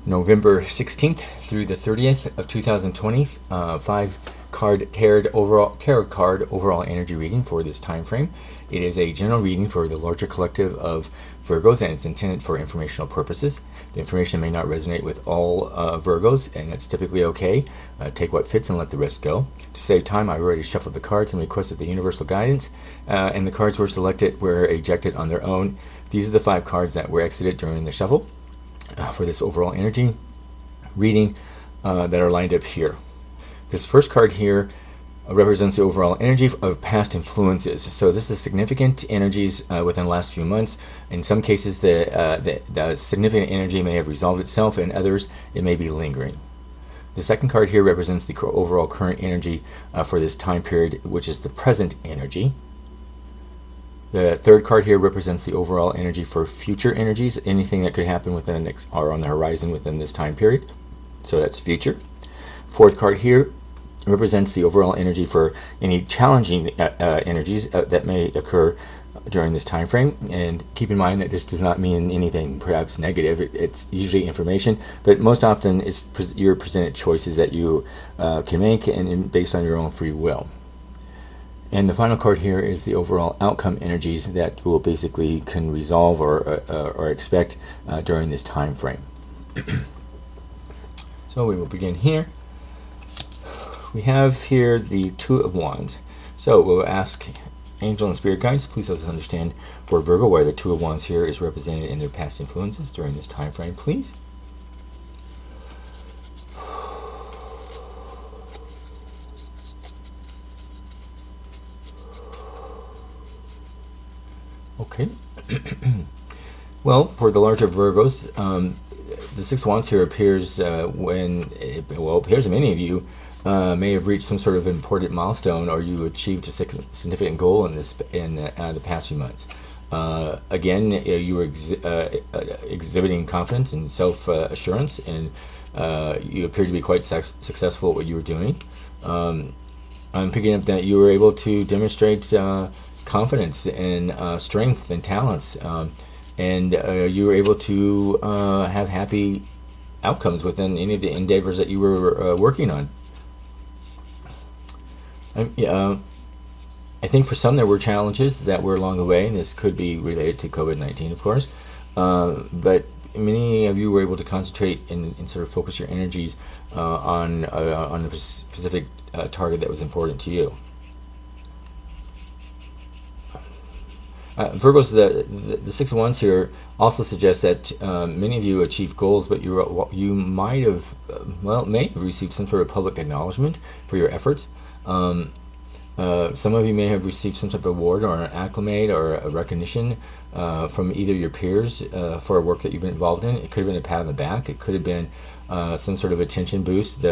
November 16th through the 30th of 2020, 5-card tarot card overall energy reading for this time frame. It is a general reading for the larger collective of Virgos, and it's intended for informational purposes. The information may not resonate with all Virgos, and that's typically okay. Take what fits and let the rest go. To save time, I already shuffled the cards and requested the universal guidance, and the cards were selected were ejected on their own. These are the 5 cards that were exited during the shuffle for this overall energy reading that are lined up here. This first card here represents the overall energy of past influences. So this is significant energies within the last few months. In some cases, the significant energy may have resolved itself, and others it may be lingering. The second card here represents the overall current energy for this time period, which is the present energy. The third card here represents the overall energy for future energies, anything that could happen within the next or on the horizon within this time period. So that's future. Fourth card here represents the overall energy for any challenging energies that may occur during this time frame. And keep in mind that this does not mean anything perhaps negative. It's usually information, but most often you're presented choices that you can make and based on your own free will. And the final card here is the overall outcome energies that will basically can resolve or expect during this time frame. So we will begin here. We have here the Two of Wands. So we'll ask Angel and Spirit Guides, please help us understand for Virgo why the Two of Wands here is represented in their past influences during this time frame, please. Okay. Well, for the larger Virgos, the Six of Wands here appears appears many of you may have reached some sort of important milestone, or you achieved a significant goal in the past few months. Again, you were exhibiting confidence and self-assurance, and you appeared to be quite successful at what you were doing. I'm picking up that you were able to demonstrate confidence and strength and talents, and you were able to have happy outcomes within any of the endeavors that you were working on. I think for some there were challenges that were along the way, and this could be related to COVID-19, of course, but many of you were able to concentrate and sort of focus your energies on a specific target that was important to you. Virgos, the Six of Wands here also suggests that many of you achieved goals, but you may have received some sort of public acknowledgement for your efforts. Some of you may have received some type of award or an acclamate or a recognition from either your peers for a work that you've been involved in. It could have been a pat on the back. It could have been some sort of attention boost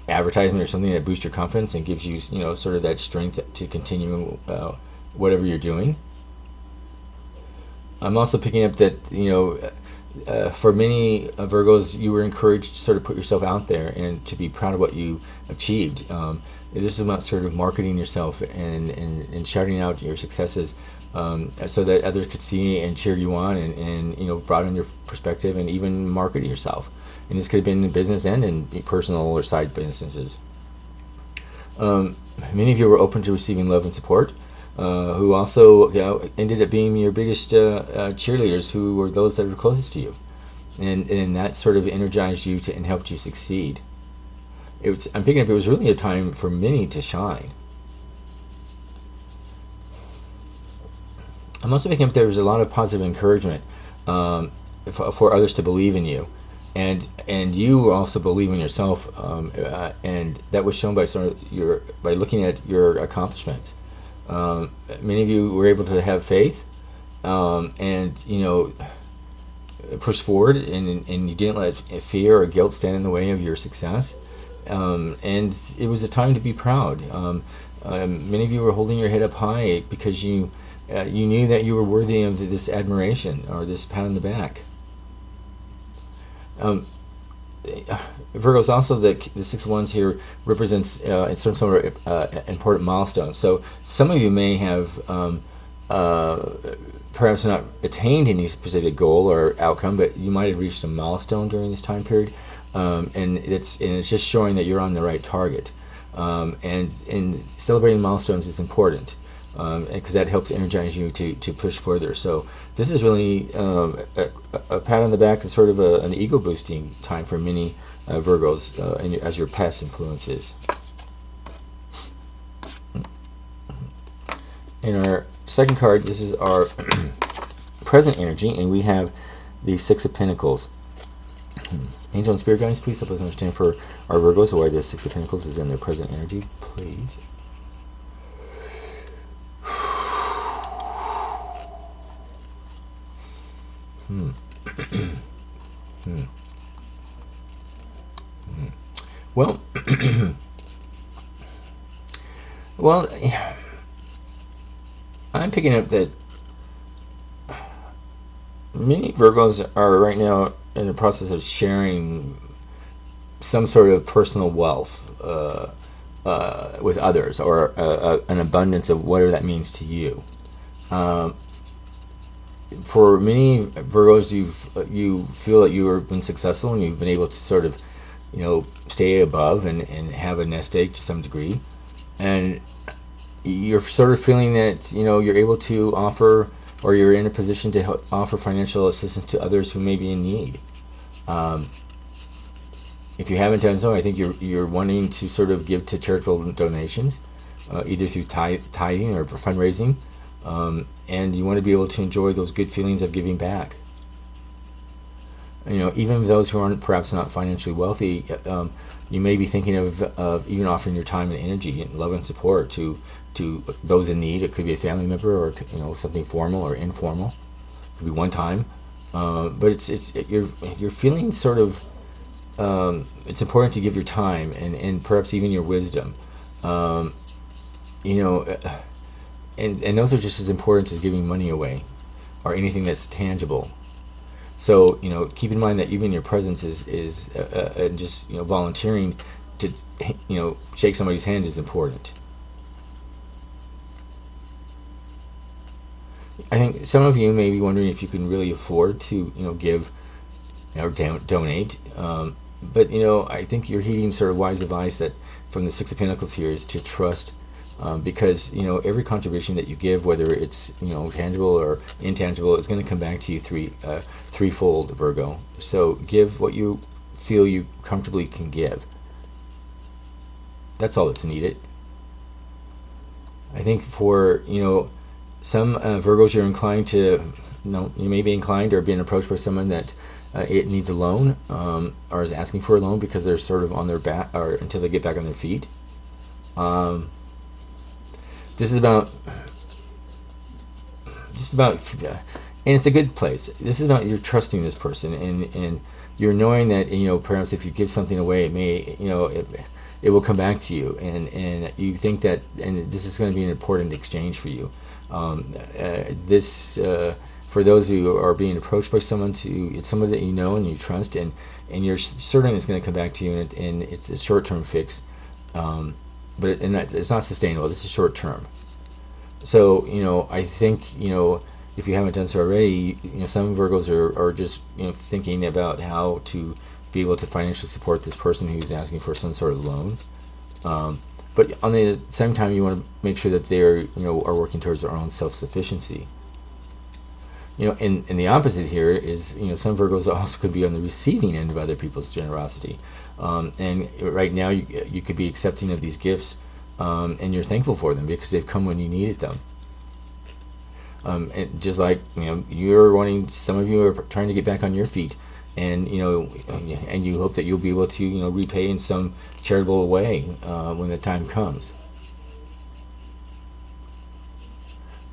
advertisement or something that boosts your confidence and gives you sort of that strength to continue whatever you're doing. I'm also picking up that for many Virgos, you were encouraged to sort of put yourself out there and to be proud of what you achieved. This is about sort of marketing yourself and shouting out your successes so that others could see and cheer you on and broaden your perspective and even market yourself. And this could have been in business and in personal or side businesses. Many of you were open to receiving love and support, who also ended up being your biggest cheerleaders, who were those that were closest to you. And that sort of energized you and helped you succeed. I'm picking up it was really a time for many to shine. I'm also picking up there was a lot of positive encouragement for others to believe in you. And you were also believe in yourself, and that was shown by by looking at your accomplishments. Many of you were able to have faith, and push forward, and you didn't let fear or guilt stand in the way of your success. And it was a time to be proud. Many of you were holding your head up high because you knew that you were worthy of this admiration or this pat on the back. Virgos, also the Six of Wands here represents some sort of important milestone. So some of you may have perhaps not attained any specific goal or outcome, but you might have reached a milestone during this time period, and it's just showing that you're on the right target. And celebrating milestones is important, because that helps energize you to push further. So this is really a pat on the back and sort of an ego boosting time for many Virgos, as your past influences. In our second card, this is our present energy, and we have the Six of Pentacles. Angel and Spirit Guides, please help us understand for our Virgos why the Six of Pentacles is in their present energy, please. Well, well, I'm picking up that many Virgos are right now in the process of sharing some sort of personal wealth with others, or an abundance of whatever that means to you. For many Virgos, you feel that you have been successful and you've been able to sort of, stay above and have a nest egg to some degree, and you're sort of feeling that you're able to offer, or you're in a position to help offer financial assistance to others who may be in need. If you haven't done so, I think you're wanting to sort of give to charitable donations, either through tithing or fundraising, and you want to be able to enjoy those good feelings of giving back. Even those who aren't perhaps not financially wealthy, you may be thinking of even offering your time and energy and love and support to those in need. It could be a family member, or something formal or informal. It could be one time, but you're feeling sort of. It's important to give your time and perhaps even your wisdom. And those are just as important as giving money away or anything that's tangible. So keep in mind that even your presence is just volunteering to shake somebody's hand is important. I think some of you may be wondering if you can really afford to give or donate, but I think you're heeding sort of wise advice that from the Six of Pentacles here is to trust. Because every contribution that you give, whether it's tangible or intangible, is going to come back to you threefold, Virgo. So give what you feel you comfortably can give. That's all that's needed. I think for some Virgos, you're inclined to you may be inclined or being approached by someone that it needs a loan, or is asking for a loan because they're sort of on their back, or until they get back on their feet. This is about, and it's a good place. This is about you're trusting this person, and you're knowing that perhaps if you give something away, it may it will come back to you, and you think that, and this is going to be an important exchange for you. For those who are being approached by someone, it's someone that you know and you trust, and you're certain it's going to come back to you, and it's a short-term fix. But it's not sustainable. This is short term. So I think if you haven't done so already, some Virgos are just thinking about how to be able to financially support this person who's asking for some sort of loan. But on the same time, you want to make sure that they're are working towards their own self-sufficiency. And the opposite here is, some Virgos also could be on the receiving end of other people's generosity. And right now, you could be accepting of these gifts, and you're thankful for them because they've come when you needed them. And just like, you're wanting, some of you are trying to get back on your feet, and and you hope that you'll be able to repay in some charitable way when the time comes.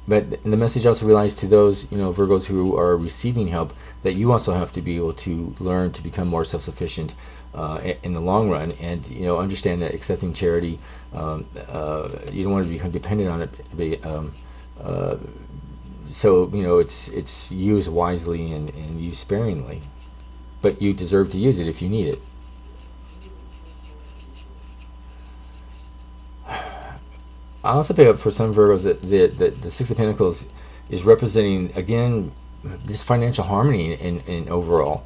But the message also relies to those Virgos who are receiving help, that you also have to be able to learn to become more self-sufficient in the long run, and understand that accepting charity, you don't want to become dependent on it. So it's used wisely and used sparingly, but you deserve to use it if you need it. I also pick up for some Virgos that the Six of Pentacles is representing again this financial harmony in overall.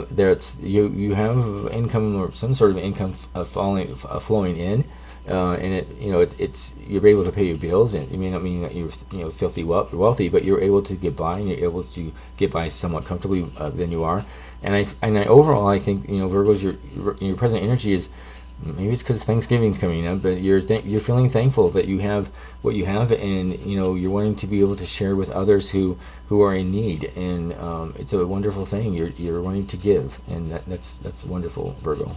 There's you have income or some sort of income flowing in, and it's you're able to pay your bills, and it may not mean that you're filthy wealthy, but you're able to get by, and you're able to get by somewhat comfortably than you are. And I overall I think Virgos, your present energy is. Maybe it's because Thanksgiving's coming up, but you're feeling thankful that you have what you have, and you're wanting to be able to share with others who are in need, and it's a wonderful thing. You're wanting to give, and that's wonderful, Virgo.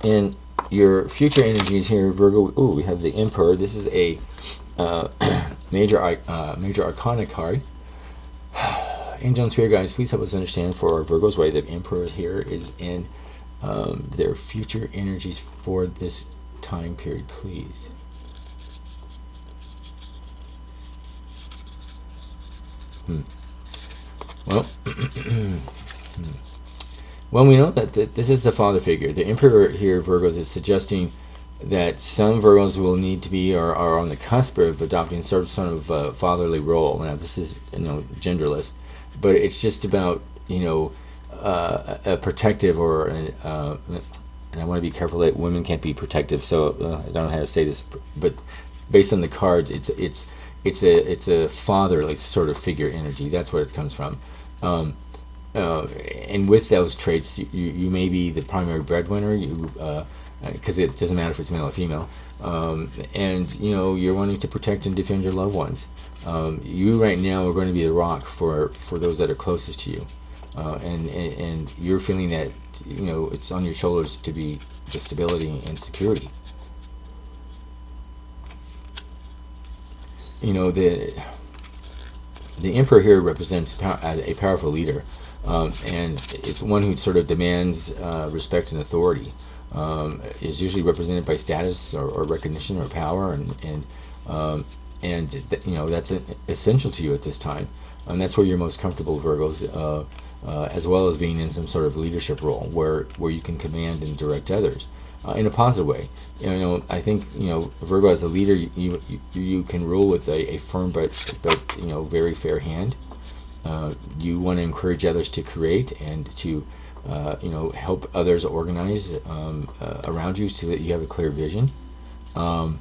And your future energies here, Virgo. Ooh, we have the Emperor. This is a major arcana card. Angel and Spirit guys, please help us understand for our Virgos why the Emperor here is in their future energies for this time period, please. Well, well, we know that this is the father figure. The Emperor here, Virgos, is suggesting that some Virgos will need to be or are on the cusp of adopting some sort of fatherly role. Now, this is genderless, but it's just about a protective or and I want to be careful that women can't be protective, so I don't know how to say this, but based on the cards, it's a fatherly sort of figure energy. That's what it comes from. And with those traits, you may be the primary breadwinner. Because it doesn't matter if it's male or female, and you're wanting to protect and defend your loved ones. You right now are going to be the rock for those that are closest to you, and you're feeling that it's on your shoulders to be the stability and security. The Emperor here represents a powerful leader, and it's one who sort of demands respect and authority. Is usually represented by status or recognition or power, and that's essential to you at this time, and that's where you're most comfortable, Virgos, as well as being in some sort of leadership role where you can command and direct others in a positive way. I think Virgo as a leader, you can rule with a firm but very fair hand. You want to encourage others to create and to help others organize around you so that you have a clear vision. And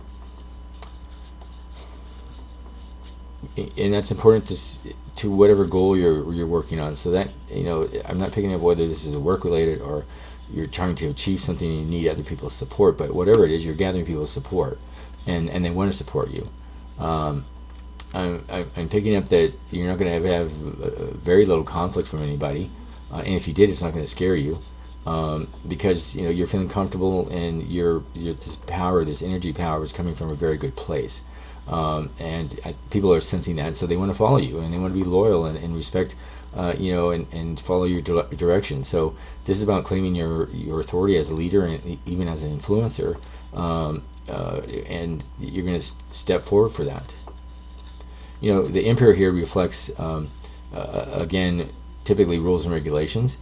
that's important to whatever goal you're working on. So that I'm not picking up whether this is work related or you're trying to achieve something and you need other people's support. But whatever it is, you're gathering people's support, and they want to support you. I'm picking up that you're not going to have very little conflict from anybody. And if you did, it's not going to scare you, because you're feeling comfortable, and this power, this energy power, is coming from a very good place, and people are sensing that, so they want to follow you, and they want to be loyal and respect, and follow your direction. So this is about claiming your authority as a leader and even as an influencer, and you're going to step forward for that. The Emperor here reflects again, typically rules and regulations.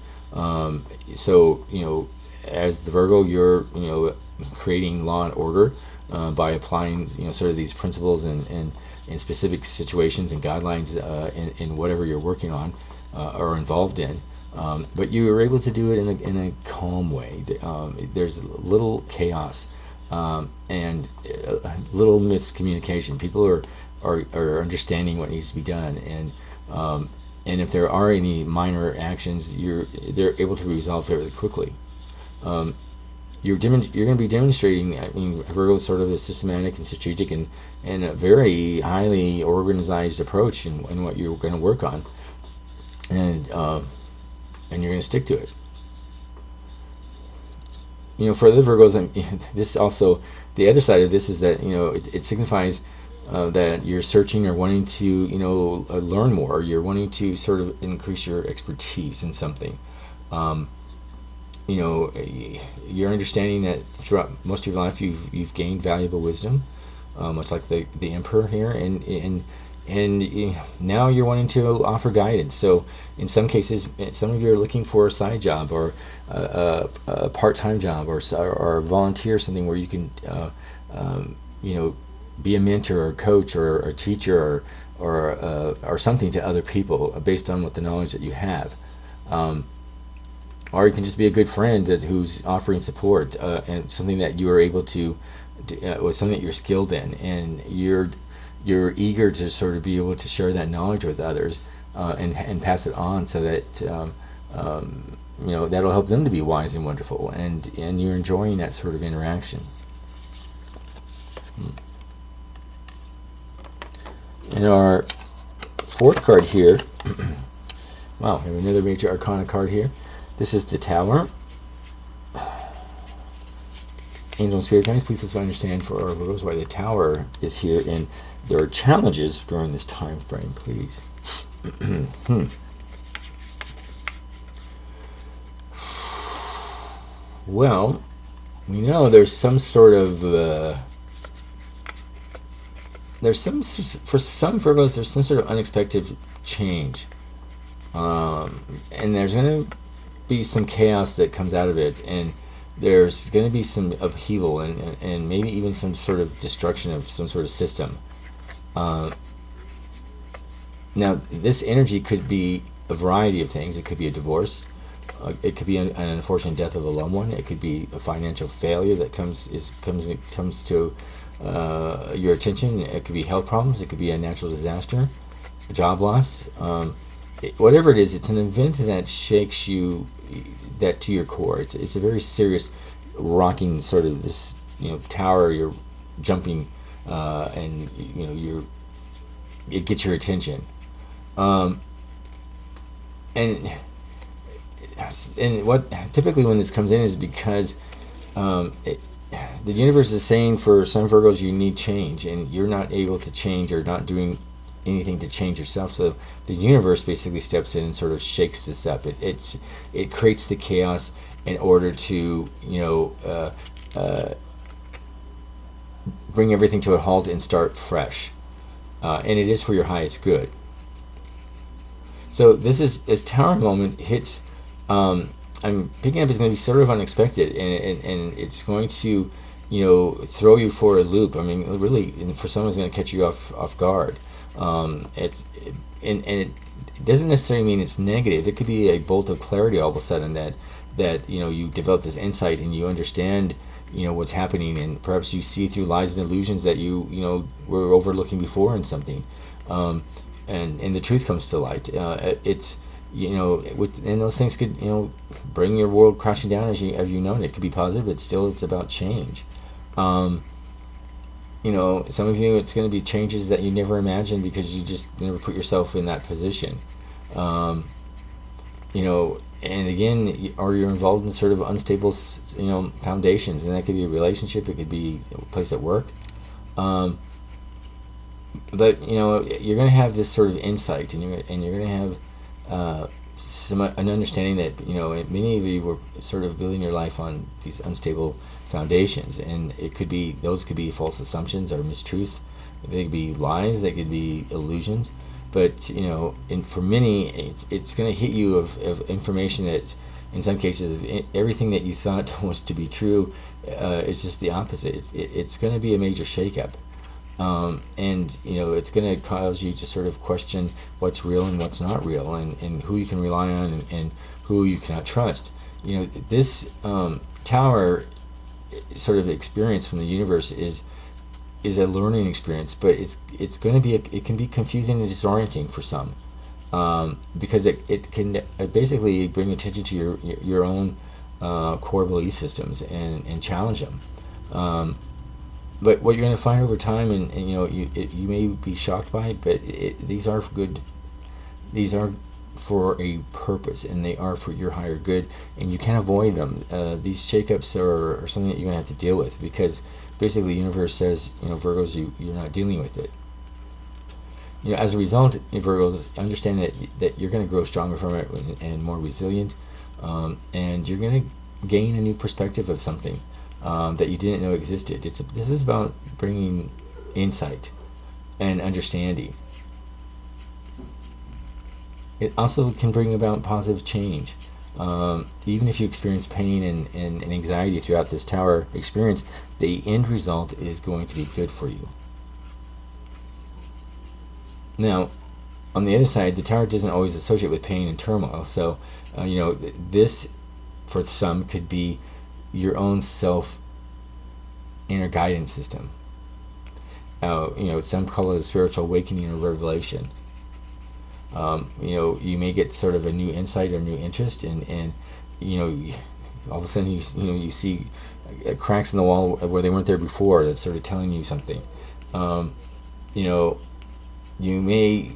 So as the Virgo, you're creating law and order by applying sort of these principles in specific situations and guidelines in whatever you're working on or involved in. But you are able to do it in a calm way. There's little chaos and little miscommunication. People are understanding what needs to be done, and if there are any minor actions, they're able to resolve fairly quickly. You're going to be demonstrating, Virgo is sort of a systematic and strategic and a very highly organized approach in what you're going to work on, and you're going to stick to it. For the Virgos, this also, the other side of this is that it signifies that you're searching or wanting to learn more. You're wanting to sort of increase your expertise in something. You're understanding that throughout most of your life you've gained valuable wisdom, much like the Emperor here, and now you're wanting to offer guidance. So in some cases, some of you are looking for a side job or a part-time job or volunteer something where you can be a mentor or coach or a teacher or something to other people based on what the knowledge that you have. Or you can just be a good friend who's offering support and something that you are able to was something that you're skilled in, and you're eager to sort of be able to share that knowledge with others and pass it on, so that that'll help them to be wise and wonderful, and you're enjoying that sort of interaction. And our fourth card here, wow, we have another major arcana card here. This is the Tower. Angel and Spirit Guides, please let's understand for our Virgos why the Tower is here, and there are challenges during this time frame, please. Well, we know there's some sort of for some Virgos there's some sort of unexpected change, and there's going to be some chaos that comes out of it, and there's going to be some upheaval and maybe even some sort of destruction of some sort of system. Now, this energy could be a variety of things. It could be a divorce. It could be an unfortunate death of a loved one. It could be a financial failure that comes to your attention. It could be health problems. It could be a natural disaster, a job loss. Whatever it is, it's an event that shakes you that to your core. It's a very serious, rocking sort of this tower. You're jumping, and it gets your attention, and what typically when this comes in is because the universe is saying for some Virgos you need change, and you're not able to change or not doing anything to change yourself. So the universe basically steps in and sort of shakes this up. It creates the chaos in order to bring everything to a halt and start fresh, and it is for your highest good. So this Tower moment hits. I'm picking up is going to be sort of unexpected, and it's going to throw you for a loop. I mean, really, for someone, it's going to catch you off guard. And it doesn't necessarily mean it's negative. It could be a bolt of clarity all of a sudden that you develop this insight and you understand what's happening, and perhaps you see through lies and illusions that you were overlooking before in something, and the truth comes to light. It's and those things could bring your world crashing down as you know. It could be positive, but still it's about change. Some of you, it's going to be changes that you never imagined because you just never put yourself in that position. And again, or you're involved in sort of unstable, foundations, and that could be a relationship, it could be a place at work. But you're going to have this sort of insight, and you're going to have an understanding that many of you were sort of building your life on these unstable foundations, and those could be false assumptions or mistruths. They could be lies. They could be illusions. But and for many, it's going to hit you of information that, in some cases, everything that you thought was to be true is just the opposite. It's going to be a major shakeup. And it's going to cause you to sort of question what's real and what's not real, and who you can rely on and who you cannot trust. This Tower sort of experience from the universe is a learning experience, but it's going to be it can be confusing and disorienting for some, because it can basically bring attention to your own core belief systems and challenge them. But what you're going to find over time, and you may be shocked by it, but these are good. These are for a purpose, and they are for your higher good, and you can't avoid them. These shakeups are something that you're going to have to deal with, because basically the universe says, Virgos, you're not dealing with it. As a result, Virgos, understand that you're going to grow stronger from it and more resilient, and you're going to gain a new perspective of something that you didn't know existed. This is about bringing insight and understanding. it also can bring about positive change. Even if you experience pain and anxiety throughout this tower experience, the end result is going to be good for you. Now, on the other side, the tower doesn't always associate with pain and turmoil. So, this for some could be your own self inner guidance system. Some call it a spiritual awakening or revelation. You may get sort of a new insight or new interest, and all of a sudden you see cracks in the wall where they weren't there before. That's sort of telling you something. You may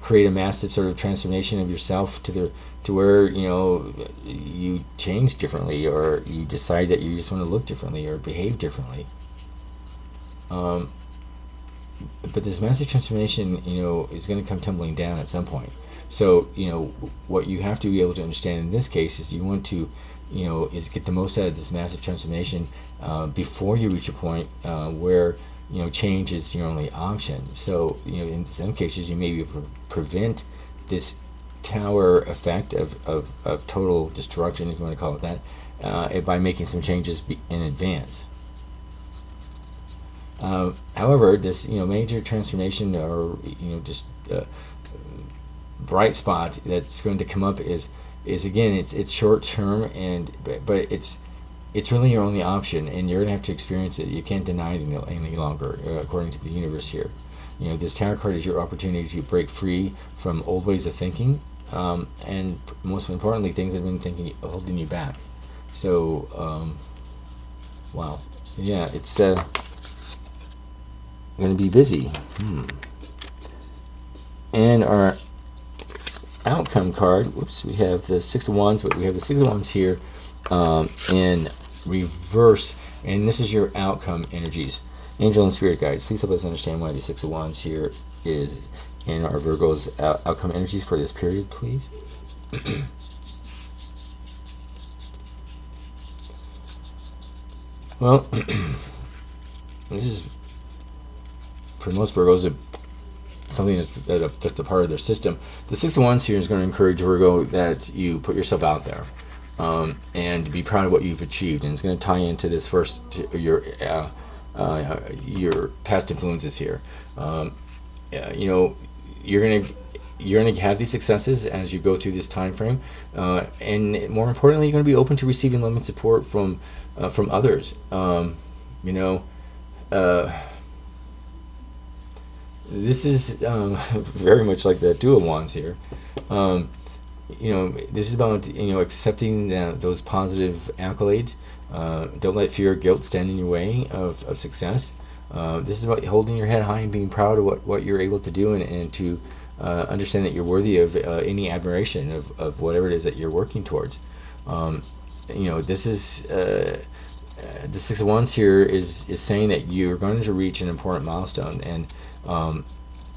create a massive sort of transformation of yourself to where you change differently, or you decide that you just want to look differently or behave differently. But this massive transformation, is going to come tumbling down at some point. So, what you have to be able to understand in this case is you want to, is get the most out of this massive transformation before you reach a point where, change is your only option. So, in some cases, you may be able to prevent this tower effect of total destruction, if you want to call it that, by making some changes in advance. However, this major transformation, or just bright spot that's going to come up is again, it's short term, but it's really your only option, and you're gonna have to experience it. You can't deny it any longer, according to the universe here. This tarot card is your opportunity to break free from old ways of thinking, and most importantly, things that have been holding you back. So, wow, yeah, it's going to be busy. And our outcome card, whoops, we have the Six of Wands, but we have the Six of Wands here in reverse, and this is your outcome energies. Angel and spirit guides, please help us understand why the Six of Wands here is in our Virgo's outcome energies for this period, please. Well, this is, for most Virgos, something that's a part of their system. The Six of Wands here is going to encourage Virgo that you put yourself out there and be proud of what you've achieved, and it's going to tie into this first, your past influences here. You're going to have these successes as you go through this time frame, and more importantly, you're going to be open to receiving love and support from others. This is very much like the Two of Wands here. This is about accepting those positive accolades. Don't let fear or guilt stand in your way of success. This is about holding your head high and being proud of what you're able to do, and to understand that you're worthy of any admiration of whatever it is that you're working towards. This is the Six of Wands here is saying that you're going to reach an important milestone, and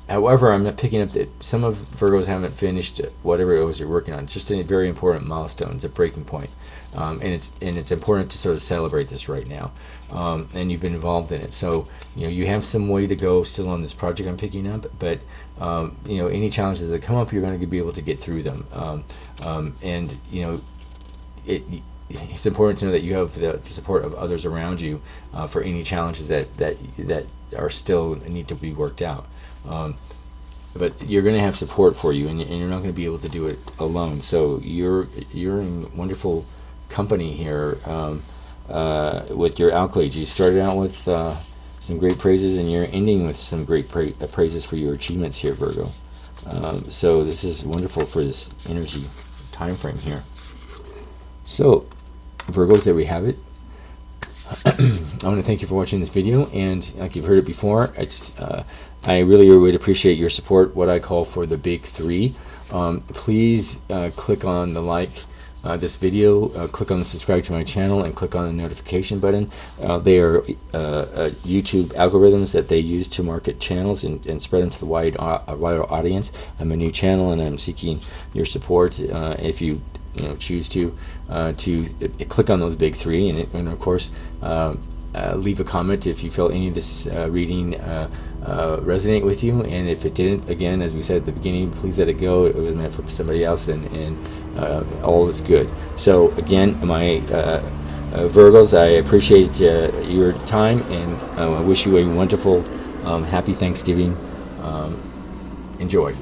however, I'm not picking up that some of Virgos haven't finished whatever it was you're working on. It's just a very important milestone. It's a breaking point, and it's important to sort of celebrate this right now. And you've been involved in it, so you have some way to go still on this project I'm picking up. But any challenges that come up, you're going to be able to get through them. And it's important to know that you have the support of others around you for any challenges that are still need to be worked out. But you're going to have support for you, and you're not going to be able to do it alone. So you're in wonderful company here with your accolades. You started out with some great praises, and you're ending with some great praises for your achievements here, Virgo. So this is wonderful for this energy time frame here. So, Virgos, there we have it. I want to thank you for watching this video, and like you've heard it before, I really would appreciate your support, what I call for the big three. Please click on the like this video, click on the subscribe to my channel, and click on the notification button. They are YouTube algorithms that they use to market channels and spread them to the wider audience. I'm a new channel, and I'm seeking your support. If you choose to click on those big three, and of course leave a comment if you feel any of this reading resonate with you, and if it didn't, again, as we said at the beginning, please let it go. It was meant for somebody else, and all is good. So again, my Virgos, I appreciate your time, and I wish you a wonderful happy Thanksgiving. Enjoy.